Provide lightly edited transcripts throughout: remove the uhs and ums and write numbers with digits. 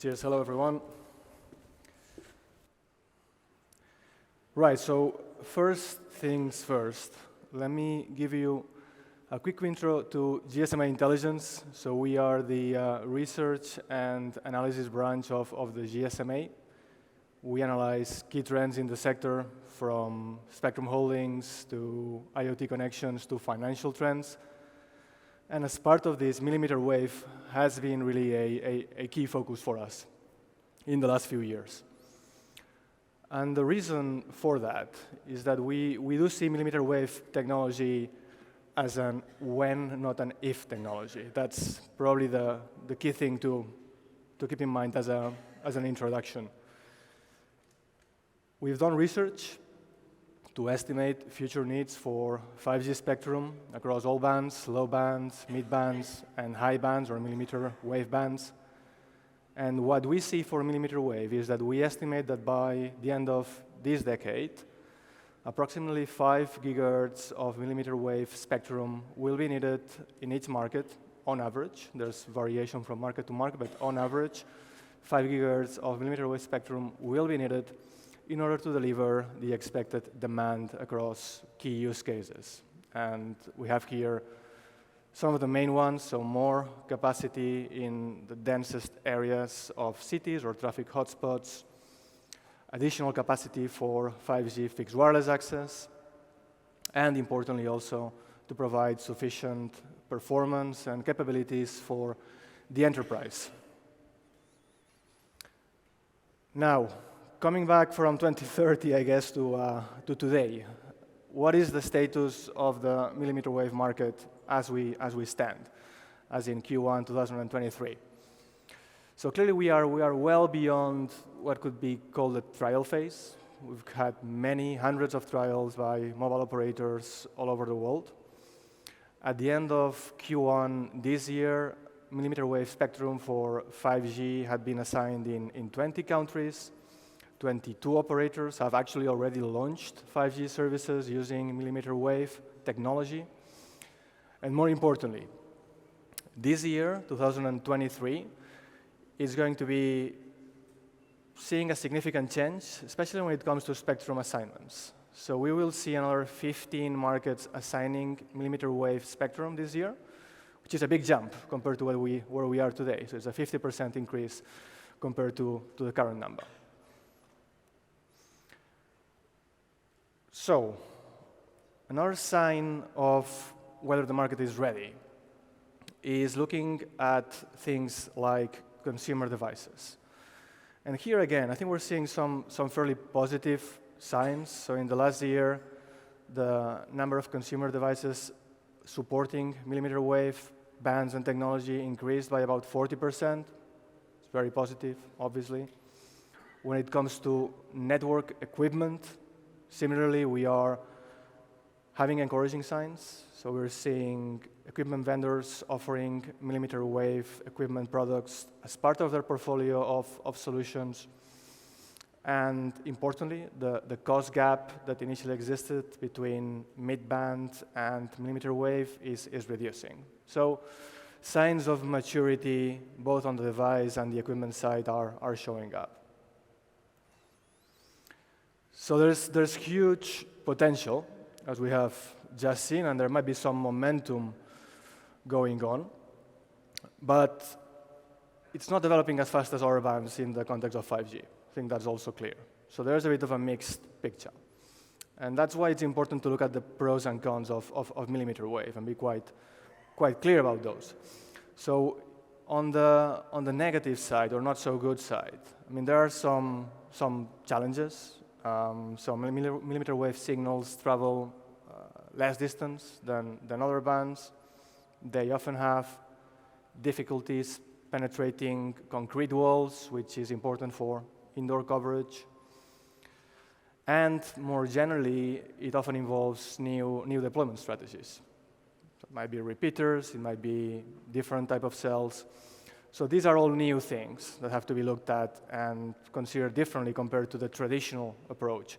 Cheers, hello everyone. Right, so first things first, let me give you a quick intro to GSMAi Intelligence. So we are the research and analysis branch of the GSMAi. We analyze key trends in the sector from spectrum holdings to IoT connections to financial trends. And as part of this, mmWave has been really a key focus for us in the last few years. And the reason for that is that we do see mmWave technology as an when, not an if technology. That's probably the key thing to keep in mind as an introduction. We've done research to estimate future needs for 5G spectrum across all bands, low bands, mid bands, and high bands or mmWave bands. And what we see for mmWave is that we estimate that by the end of this decade, approximately 5 gigahertz of mmWave spectrum will be needed in each market on average. There's variation from market to market, but on average, 5 gigahertz of mmWave spectrum will be needed in order to deliver the expected demand across key use cases. And we have here some of the main ones, so more capacity in the densest areas of cities or traffic hotspots, additional capacity for 5G fixed wireless access, and importantly also to provide sufficient performance and capabilities for the enterprise. Now, coming back from 2030, I guess, to today, what is the status of the mmWave market as we stand, as in Q1 2023? So clearly we are well beyond what could be called a trial phase. We've had many hundreds of trials by mobile operators all over the world. At the end of Q1 this year, mmWave spectrum for 5G had been assigned in 20 countries. 22 operators have actually already launched 5G services using mmWave technology. And more importantly, this year, 2023, is going to be seeing a significant change, especially when it comes to spectrum assignments. So we will see another 15 markets assigning mmWave spectrum this year, which is a big jump compared to where we are today. So it's a 50% increase compared to the current number. So another sign of whether the market is ready is looking at things like consumer devices. And here again, I think we're seeing some fairly positive signs. So in the last year, the number of consumer devices supporting mmWave bands and technology increased by about 40%. It's very positive, obviously. When it comes to network equipment, similarly, we are having encouraging signs. So we're seeing equipment vendors offering mmWave equipment products as part of their portfolio of solutions. And importantly, the cost gap that initially existed between mid-band and mmWave is reducing. So signs of maturity, both on the device and the equipment side, are showing up. So there's huge potential, as we have just seen, and there might be some momentum going on, but it's not developing as fast as our bands in the context of 5G. I think that's also clear. So there's a bit of a mixed picture. And that's why it's important to look at the pros and cons of mmWave and be quite clear about those. So on the negative side, or not so good side, I mean, there are some challenges. So mmWave signals travel less distance than other bands. They often have difficulties penetrating concrete walls, which is important for indoor coverage. And more generally, it often involves new deployment strategies. So it might be repeaters, it might be different type of cells. So these are all new things that have to be looked at and considered differently compared to the traditional approach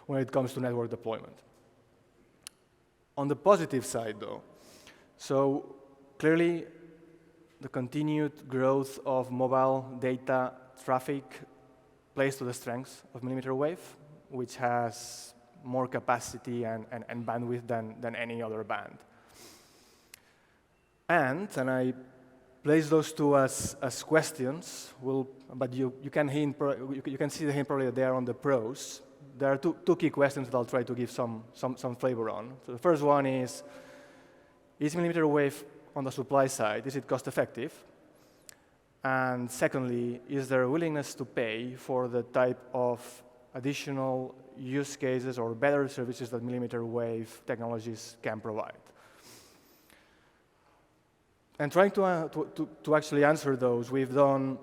when it comes to network deployment. On the positive side, though, so clearly the continued growth of mobile data traffic plays to the strengths of mmWave, which has more capacity and bandwidth than any other band. And I place those two as questions, but you can see the hint probably there on the pros. There are two key questions that I'll try to give some flavor on. So the first one is mmWave on the supply side, is it cost effective? And secondly, is there a willingness to pay for the type of additional use cases or better services that mmWave technologies can provide? And trying to actually answer those, we've done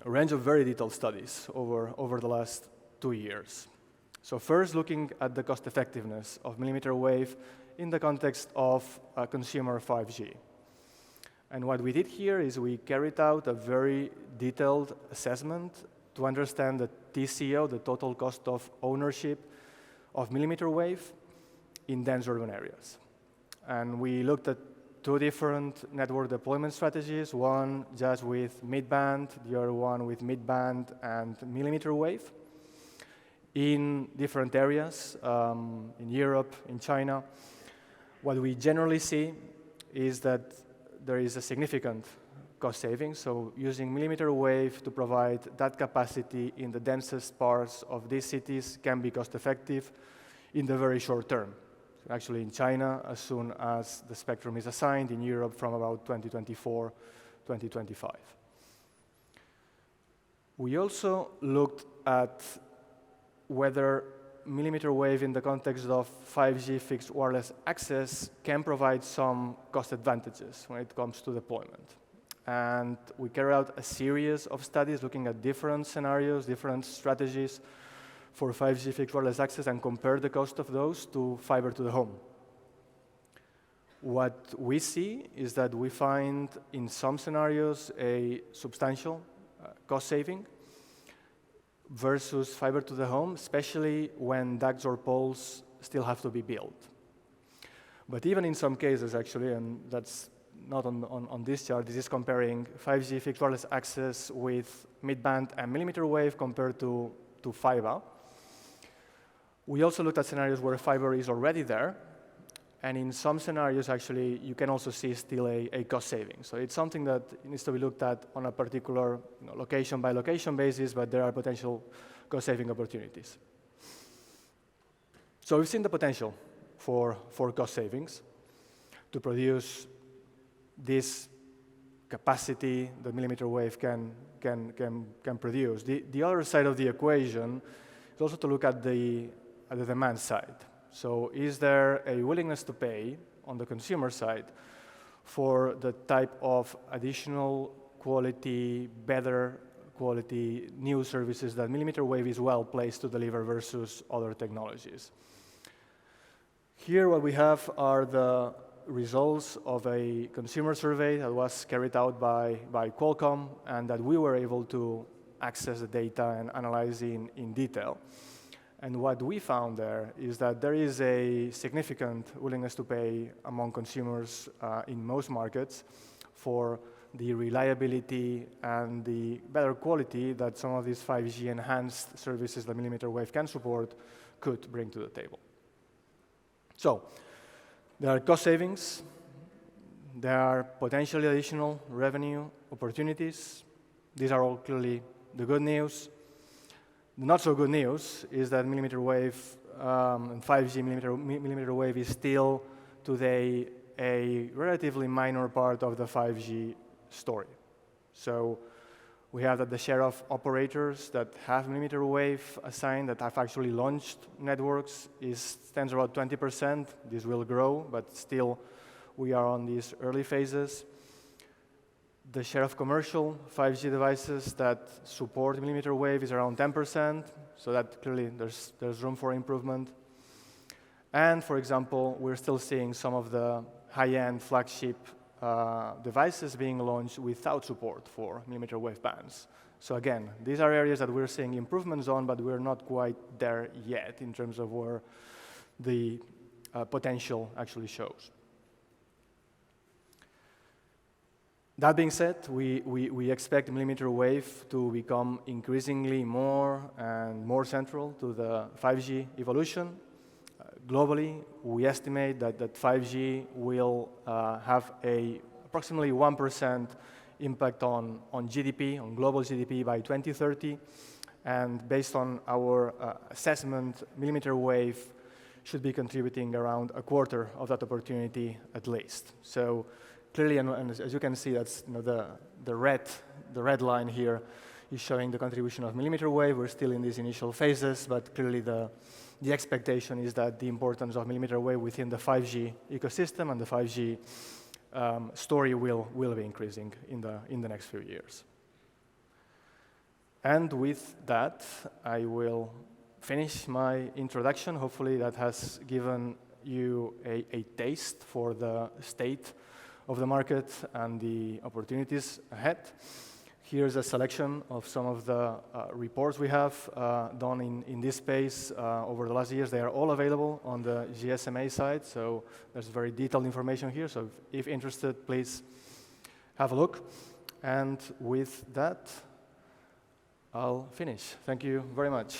a range of very detailed studies over the last 2 years. So first, looking at the cost effectiveness of mmWave in the context of consumer 5G. And what we did here is we carried out a very detailed assessment to understand the TCO, the total cost of ownership of mmWave in dense urban areas. And we looked at 2 different network deployment strategies, one just with mid-band, the other one with mid-band and mmWave in different areas, in Europe, in China. What we generally see is that there is a significant cost savings, so using mmWave to provide that capacity in the densest parts of these cities can be cost effective in the very short term. Actually in China, as soon as the spectrum is assigned, in Europe from about 2024, 2025. We also looked at whether mmWave in the context of 5G fixed wireless access can provide some cost advantages when it comes to deployment. And we carried out a series of studies looking at different scenarios, different strategies for 5G fixed wireless access and compare the cost of those to fiber to the home. What we see is that we find in some scenarios a substantial cost saving versus fiber to the home, especially when ducts or poles still have to be built. But even in some cases, actually, and that's not on this chart, this is comparing 5G fixed wireless access with mid-band and mmWave compared to fiber. We also looked at scenarios where fiber is already there, and in some scenarios, actually, you can also see still a cost saving. So it's something that needs to be looked at on a particular location-by-location basis, but there are potential cost-saving opportunities. So we've seen the potential for cost savings to produce this capacity that mmWave can produce. The other side of the equation is also to look at the demand side. So is there a willingness to pay on the consumer side for the type of additional quality, better quality, new services that mmWave is well placed to deliver versus other technologies? Here what we have are the results of a consumer survey that was carried out by Qualcomm and that we were able to access the data and analyze in detail. And what we found there is that there is a significant willingness to pay among consumers in most markets for the reliability and the better quality that some of these 5G enhanced services that mmWave can support could bring to the table. So there are cost savings, there are potentially additional revenue opportunities. These are all clearly the good news. The not so good news is that mmWave and 5G mmWave is still today a relatively minor part of the 5G story. So we have that the share of operators that have mmWave assigned that have actually launched networks stands about 20%. This will grow, but still we are on these early phases. The share of commercial 5G devices that support mmWave is around 10%, so that clearly there's room for improvement. And for example, we're still seeing some of the high-end flagship devices being launched without support for mmWave bands. So again, these are areas that we're seeing improvements on, but we're not quite there yet in terms of where the potential actually shows. That being said, we expect mmWave to become increasingly more and more central to the 5G evolution. Globally, we estimate that 5G will have approximately 1% impact on GDP, on global GDP by 2030. And based on our assessment, mmWave should be contributing around a quarter of that opportunity at least. So clearly, and as you can see, that's the red line here is showing the contribution of mmWave. We're still in these initial phases, but clearly the expectation is that the importance of mmWave within the 5G ecosystem and the 5G story will be increasing in the next few years. And with that, I will finish my introduction. Hopefully that has given you a taste for the state of the market and the opportunities ahead. Here's a selection of some of the reports we have done in this space over the last years. They are all available on the GSMAi site, so there's very detailed information here. So if interested, please have a look. And with that, I'll finish. Thank you very much.